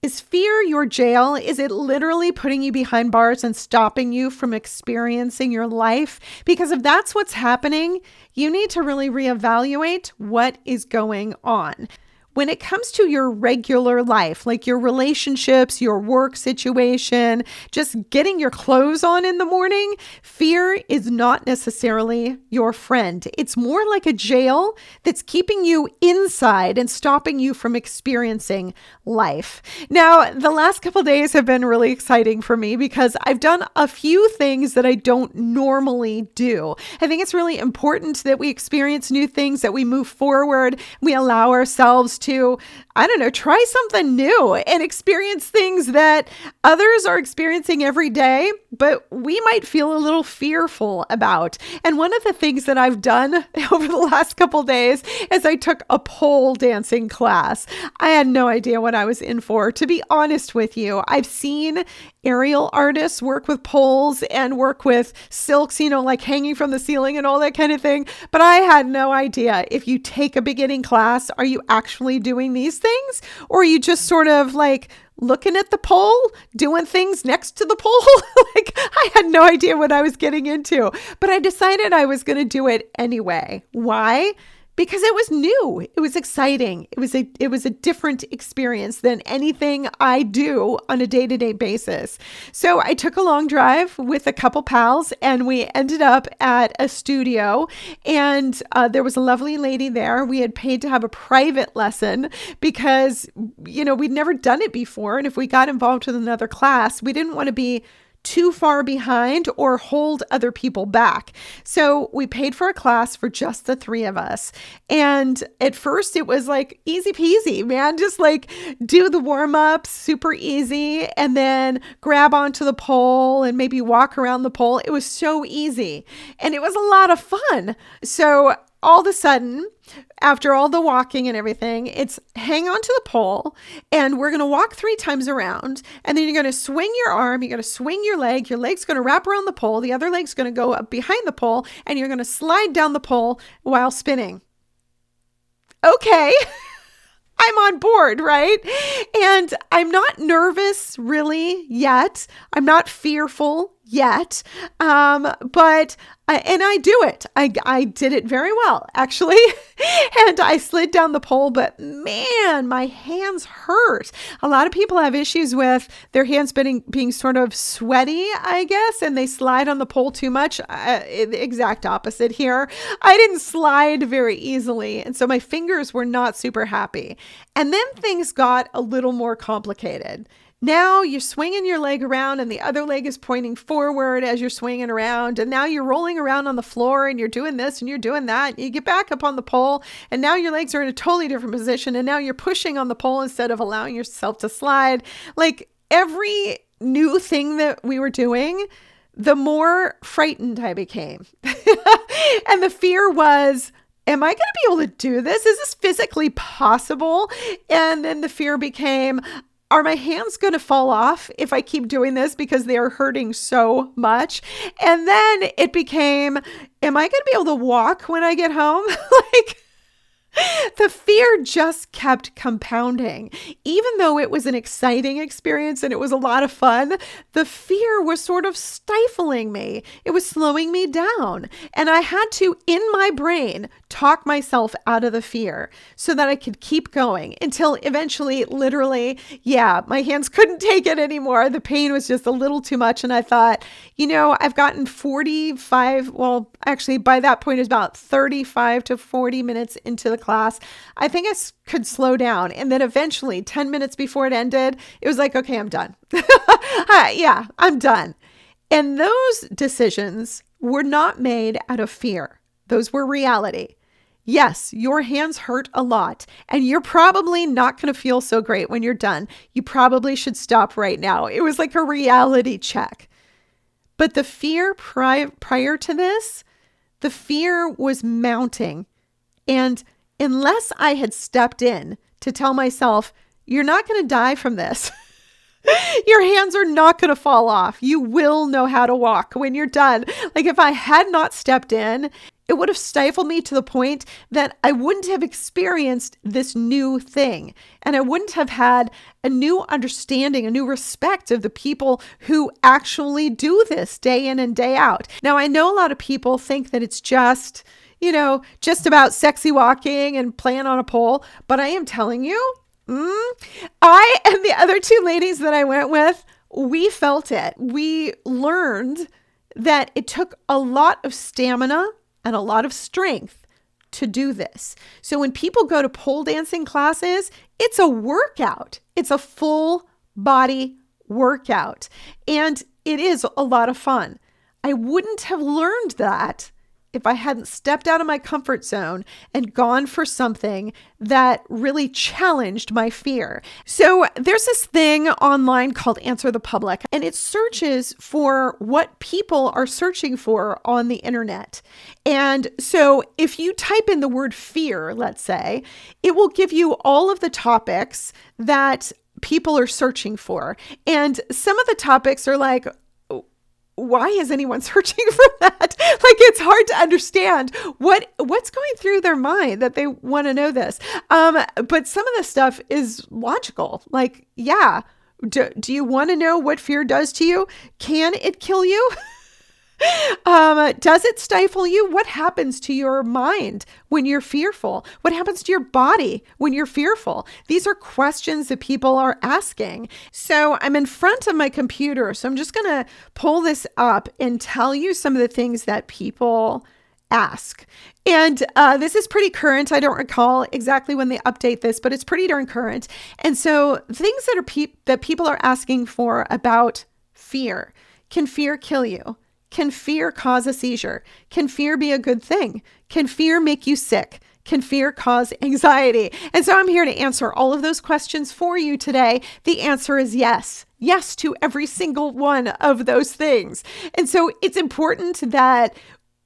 Is fear your jail? Is it literally putting you behind bars and stopping you from experiencing your life? Because if that's what's happening, you need to really reevaluate what is going on. When it comes to your regular life, like your relationships, your work situation, just getting your clothes on in the morning, fear is not necessarily your friend. It's more like a jail that's keeping you inside and stopping you from experiencing life. Now, the last couple of days have been really exciting for me because I've done a few things that I don't normally do. I think it's really important that we experience new things, that we move forward, we allow ourselves to, try something new and experience things that others are experiencing every day, but we might feel a little fearful about. And one of the things that I've done over the last couple days is I took a pole dancing class. I had no idea what I was in for. To be honest with you, I've seen aerial artists work with poles and work with silks, like hanging from the ceiling and all that kind of thing. But I had no idea if you take a beginning class, are you actually doing these things? Or are you just sort of like looking at the pole, doing things next to the pole? Like I had no idea what I was getting into, but I decided I was going to do it anyway. Why? Because it was new. It was exciting. It was a different experience than anything I do on a day-to-day basis. So I took a long drive with a couple pals and we ended up at a studio, and there was a lovely lady there. We had paid to have a private lesson because, we'd never done it before. And if we got involved with another class, we didn't want to be too far behind or hold other people back. So we paid for a class for just the three of us. And at first it was like easy peasy, man. Just like do the warm-ups, super easy, and then grab onto the pole and maybe walk around the pole. It was so easy. And it was a lot of fun. So all of a sudden, after all the walking and everything, it's hang on to the pole and we're going to walk 3 times around, and then you're going to swing your arm, you're going to swing your leg's going to wrap around the pole, the other leg's going to go up behind the pole, and you're going to slide down the pole while spinning. Okay. I'm on board, right? And I'm not nervous really yet. I'm not fearful yet. But I do it. I did it very well, actually. And I slid down the pole, but man, my hands hurt. A lot of people have issues with their hands being sort of sweaty, I guess, and they slide on the pole too much. The exact opposite here. I didn't slide very easily, and so my fingers were not super happy. And then things got a little more complicated. Now you're swinging your leg around and the other leg is pointing forward as you're swinging around. And now you're rolling around on the floor and you're doing this and you're doing that. And you get back up on the pole and now your legs are in a totally different position. And now you're pushing on the pole instead of allowing yourself to slide. Like every new thing that we were doing, the more frightened I became. And the fear was, am I going to be able to do this? Is this physically possible? And then the fear became, are my hands going to fall off if I keep doing this because they are hurting so much? And then it became, am I going to be able to walk when I get home? The fear just kept compounding. Even though it was an exciting experience and it was a lot of fun, the fear was sort of stifling me. It was slowing me down. And I had to, in my brain, talk myself out of the fear so that I could keep going until eventually, literally, my hands couldn't take it anymore. The pain was just a little too much. And I thought, I've gotten 45, well, actually by that point it was about 35 to 40 minutes into the class. I think I could slow down. And then eventually 10 minutes before it ended, it was like, okay, I'm done. I'm done. And those decisions were not made out of fear. Those were reality. Yes, your hands hurt a lot, and you're probably not going to feel so great when you're done. You probably should stop right now. It was like a reality check. But the fear prior to this, the fear was mounting. And unless I had stepped in to tell myself, you're not going to die from this. Your hands are not going to fall off. You will know how to walk when you're done. Like if I had not stepped in It would have stifled me to the point that I wouldn't have experienced this new thing. And I wouldn't have had a new understanding, a new respect of the people who actually do this day in and day out. Now, I know a lot of people think that it's just about sexy walking and playing on a pole. But I am telling you, I and the other two ladies that I went with, we felt it. We learned that it took a lot of stamina and a lot of strength to do this. So when people go to pole dancing classes, it's a workout. It's a full body workout. And it is a lot of fun. I wouldn't have learned that if I hadn't stepped out of my comfort zone and gone for something that really challenged my fear. So there's this thing online called Answer the Public, and it searches for what people are searching for on the internet. And so if you type in the word fear, let's say, it will give you all of the topics that people are searching for. And some of the topics are like, why is anyone searching for that? Like, it's hard to understand what's going through their mind that they want to know this. But some of the stuff is logical. Like, yeah, do you want to know what fear does to you? Can it kill you? Does it stifle you? What happens to your mind when you're fearful? What happens to your body when you're fearful? These are questions that people are asking. So I'm in front of my computer. So I'm just going to pull this up and tell you some of the things that people ask. And this is pretty current. I don't recall exactly when they update this, but it's pretty darn current. And so things that people are asking for about fear. Can fear kill you? Can fear cause a seizure? Can fear be a good thing? Can fear make you sick? Can fear cause anxiety? And so I'm here to answer all of those questions for you today. The answer is yes. Yes to every single one of those things. And so it's important that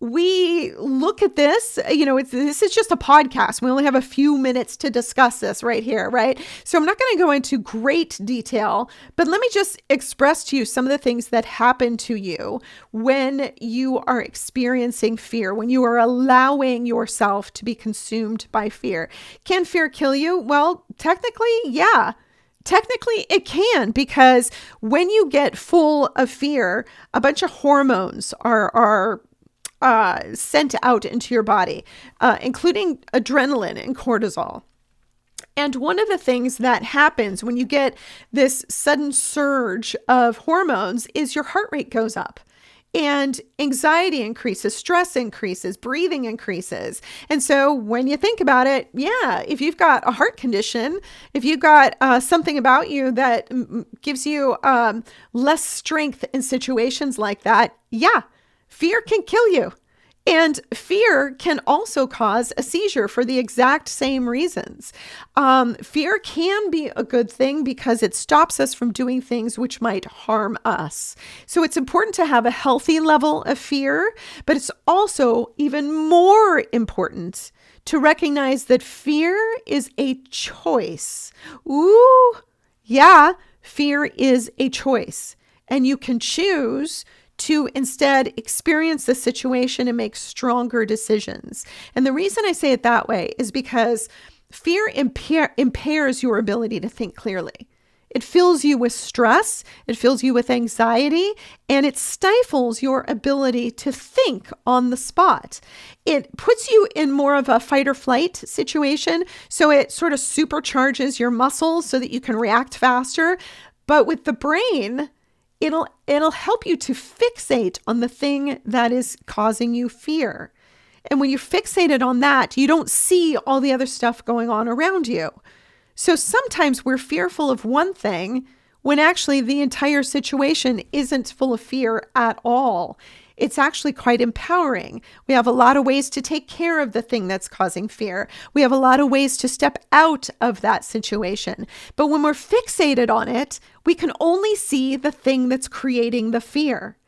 we look at this, this is just a podcast. We only have a few minutes to discuss this right here, right? So I'm not going to go into great detail, but let me just express to you some of the things that happen to you when you are experiencing fear, when you are allowing yourself to be consumed by fear. Can fear kill you? Well, technically, yeah. Technically, it can, because when you get full of fear, a bunch of hormones are sent out into your body, including adrenaline and cortisol. And one of the things that happens when you get this sudden surge of hormones is your heart rate goes up. And anxiety increases, stress increases, breathing increases. And so when you think about it, yeah, if you've got a heart condition, if you've got something about you that gives you less strength in situations like that, yeah, fear can kill you. And fear can also cause a seizure for the exact same reasons. Fear can be a good thing because it stops us from doing things which might harm us. So it's important to have a healthy level of fear, but it's also even more important to recognize that fear is a choice. Ooh, yeah, fear is a choice. And you can choose to instead experience the situation and make stronger decisions. And the reason I say it that way is because fear impairs your ability to think clearly. It fills you with stress, it fills you with anxiety, and it stifles your ability to think on the spot. It puts you in more of a fight or flight situation, so it sort of supercharges your muscles so that you can react faster. But with the brain, it'll help you to fixate on the thing that is causing you fear. And when you're fixated on that, you don't see all the other stuff going on around you. So sometimes we're fearful of one thing when actually the entire situation isn't full of fear at all. It's actually quite empowering. We have a lot of ways to take care of the thing that's causing fear. We have a lot of ways to step out of that situation. But when we're fixated on it, we can only see the thing that's creating the fear.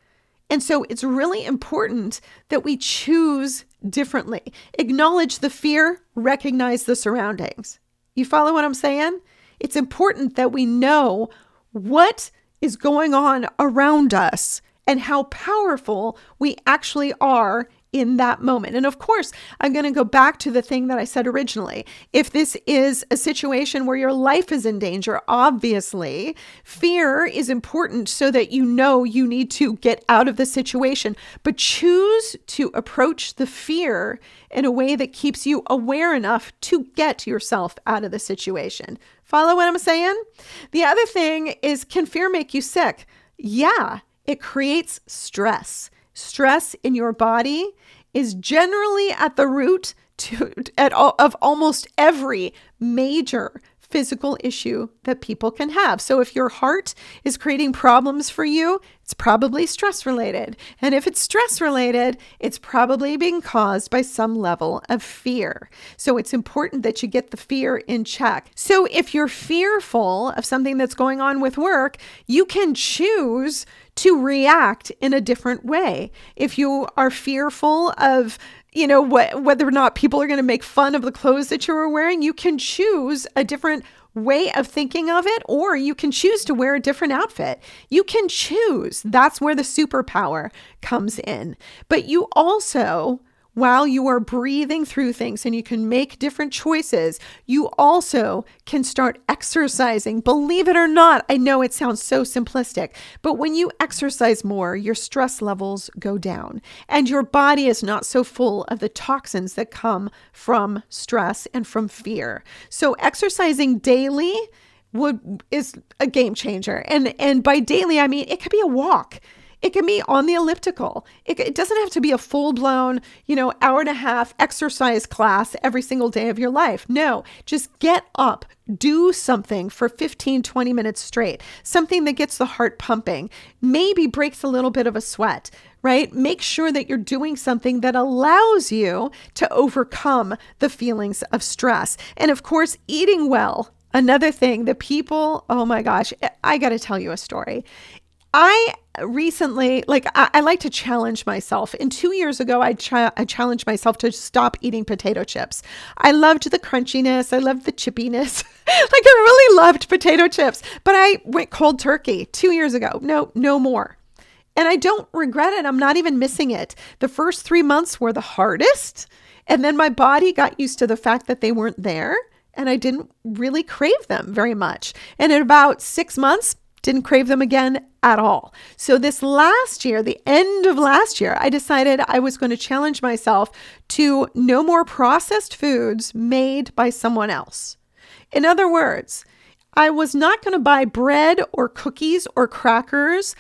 And so it's really important that we choose differently. Acknowledge the fear, recognize the surroundings. You follow what I'm saying? It's important that we know what is going on around us and how powerful we actually are in that moment. And of course, I'm going to go back to the thing that I said originally. If this is a situation where your life is in danger, obviously, fear is important so that you know you need to get out of the situation. But choose to approach the fear in a way that keeps you aware enough to get yourself out of the situation. Follow what I'm saying? The other thing is, can fear make you sick? Yeah, it creates stress. Stress in your body is generally at the root of almost every major physical issue that people can have. So if your heart is creating problems for you, it's probably stress related. And if it's stress related, it's probably being caused by some level of fear. So it's important that you get the fear in check. So if you're fearful of something that's going on with work, you can choose to react in a different way. If you are fearful of whether or not people are going to make fun of the clothes that you are wearing, you can choose a different way of thinking of it, or you can choose to wear a different outfit. You can choose. That's where the superpower comes in. But you also, while you are breathing through things and you can make different choices, you also can start exercising. Believe it or not, I know it sounds so simplistic, but when you exercise more, your stress levels go down and your body is not so full of the toxins that come from stress and from fear. So exercising daily is a game changer. And by daily, I mean, it could be a walk. It can be on the elliptical. It doesn't have to be a full-blown, hour and a half exercise class every single day of your life. No, just get up, do something for 15, 20 minutes straight, something that gets the heart pumping, maybe breaks a little bit of a sweat, right? Make sure that you're doing something that allows you to overcome the feelings of stress. And of course, eating well. Another thing that people, oh my gosh, I got to tell you a story. I recently, I like to challenge myself. And 2 years ago, I challenged myself to stop eating potato chips. I loved the crunchiness. I loved the chippiness. I really loved potato chips, but I went cold turkey 2 years ago. No more. And I don't regret it. I'm not even missing it. The first 3 months were the hardest. And then my body got used to the fact that they weren't there. And I didn't really crave them very much. And in about 6 months, didn't crave them again at all. So this last year, the end of last year, I decided I was going to challenge myself to no more processed foods made by someone else. In other words, I was not going to buy bread or cookies or crackers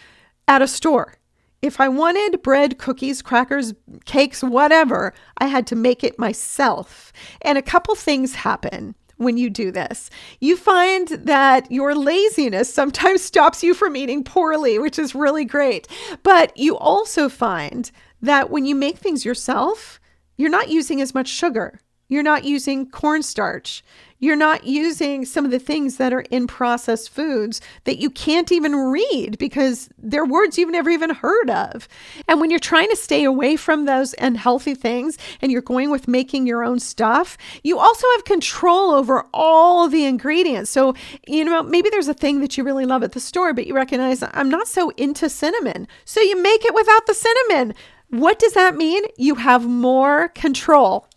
at a store. If I wanted bread, cookies, crackers, cakes, whatever, I had to make it myself. And a couple things happen when you do this. You find that your laziness sometimes stops you from eating poorly, which is really great. But you also find that when you make things yourself, you're not using as much sugar. You're not using cornstarch. You're not using some of the things that are in processed foods that you can't even read because they're words you've never even heard of. And when you're trying to stay away from those unhealthy things and you're going with making your own stuff, you also have control over all the ingredients. So, maybe there's a thing that you really love at the store, but you recognize I'm not so into cinnamon. So you make it without the cinnamon. What does that mean? You have more control.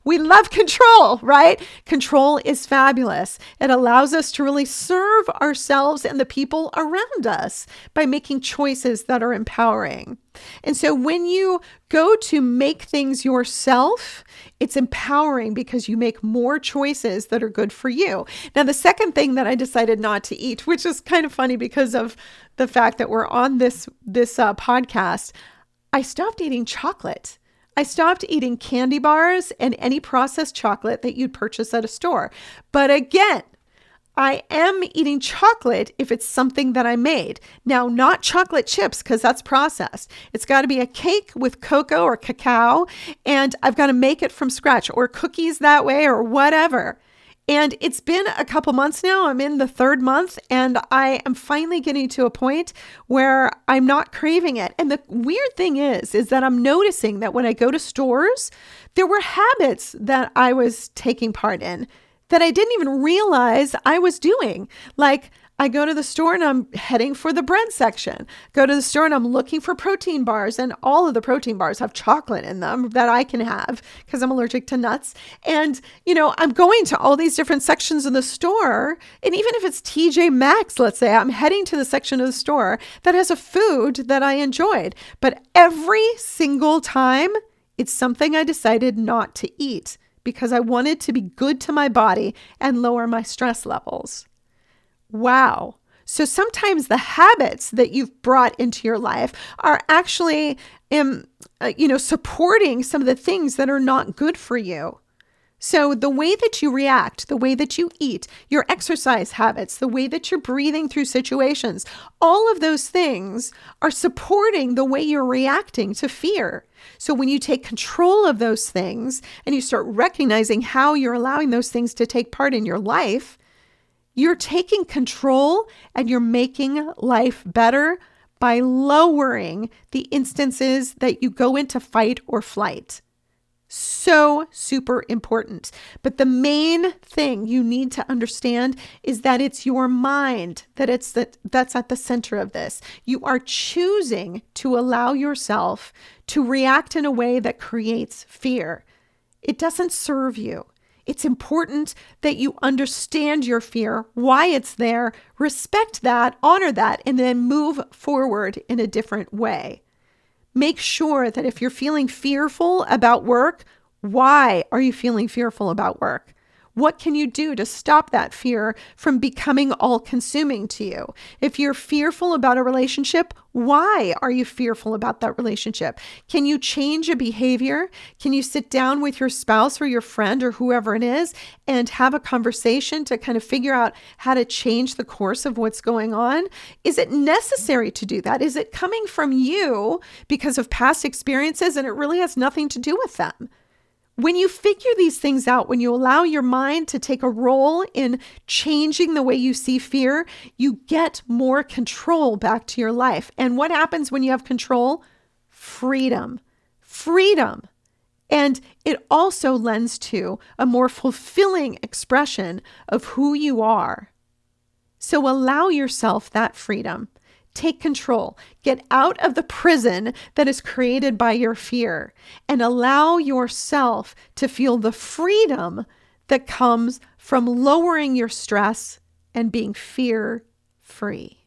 We love control, right? Control is fabulous. It allows us to really serve ourselves and the people around us by making choices that are empowering. And so when you go to make things yourself, it's empowering because you make more choices that are good for you. Now, the second thing that I decided not to eat, which is kind of funny because of the fact that we're on this podcast, I stopped eating chocolate. I stopped eating candy bars and any processed chocolate that you'd purchase at a store. But again, I am eating chocolate if it's something that I made. Now, not chocolate chips because that's processed. It's got to be a cake with cocoa or cacao, and I've got to make it from scratch, or cookies that way or whatever. And it's been a couple months now. I'm in the 3rd month and I am finally getting to a point where I'm not craving it. And the weird thing is that I'm noticing that when I go to stores, there were habits that I was taking part in that I didn't even realize I was doing. Like I go to the store and I'm heading for the bread section. Go to the store and I'm looking for protein bars, and all of the protein bars have chocolate in them that I can have because I'm allergic to nuts. And, I'm going to all these different sections of the store. And even if it's TJ Maxx, let's say, I'm heading to the section of the store that has a food that I enjoyed. But every single time, it's something I decided not to eat because I wanted to be good to my body and lower my stress levels. Wow. So sometimes the habits that you've brought into your life are actually, supporting some of the things that are not good for you. So the way that you react, the way that you eat, your exercise habits, the way that you're breathing through situations, all of those things are supporting the way you're reacting to fear. So when you take control of those things and you start recognizing how you're allowing those things to take part in your life, you're taking control and you're making life better by lowering the instances that you go into fight or flight. So super important. But the main thing you need to understand is that it's your mind that's at the center of this. You are choosing to allow yourself to react in a way that creates fear. It doesn't serve you. It's important that you understand your fear, why it's there, respect that, honor that, and then move forward in a different way. Make sure that if you're feeling fearful about work, why are you feeling fearful about work? What can you do to stop that fear from becoming all-consuming to you? If you're fearful about a relationship, why are you fearful about that relationship? Can you change a behavior? Can you sit down with your spouse or your friend or whoever it is and have a conversation to kind of figure out how to change the course of what's going on? Is it necessary to do that? Is it coming from you because of past experiences and it really has nothing to do with them? When you figure these things out, when you allow your mind to take a role in changing the way you see fear, you get more control back to your life. And what happens when you have control? Freedom. Freedom. And it also lends to a more fulfilling expression of who you are. So allow yourself that freedom. Take control. Get out of the prison that is created by your fear and allow yourself to feel the freedom that comes from lowering your stress and being fear-free.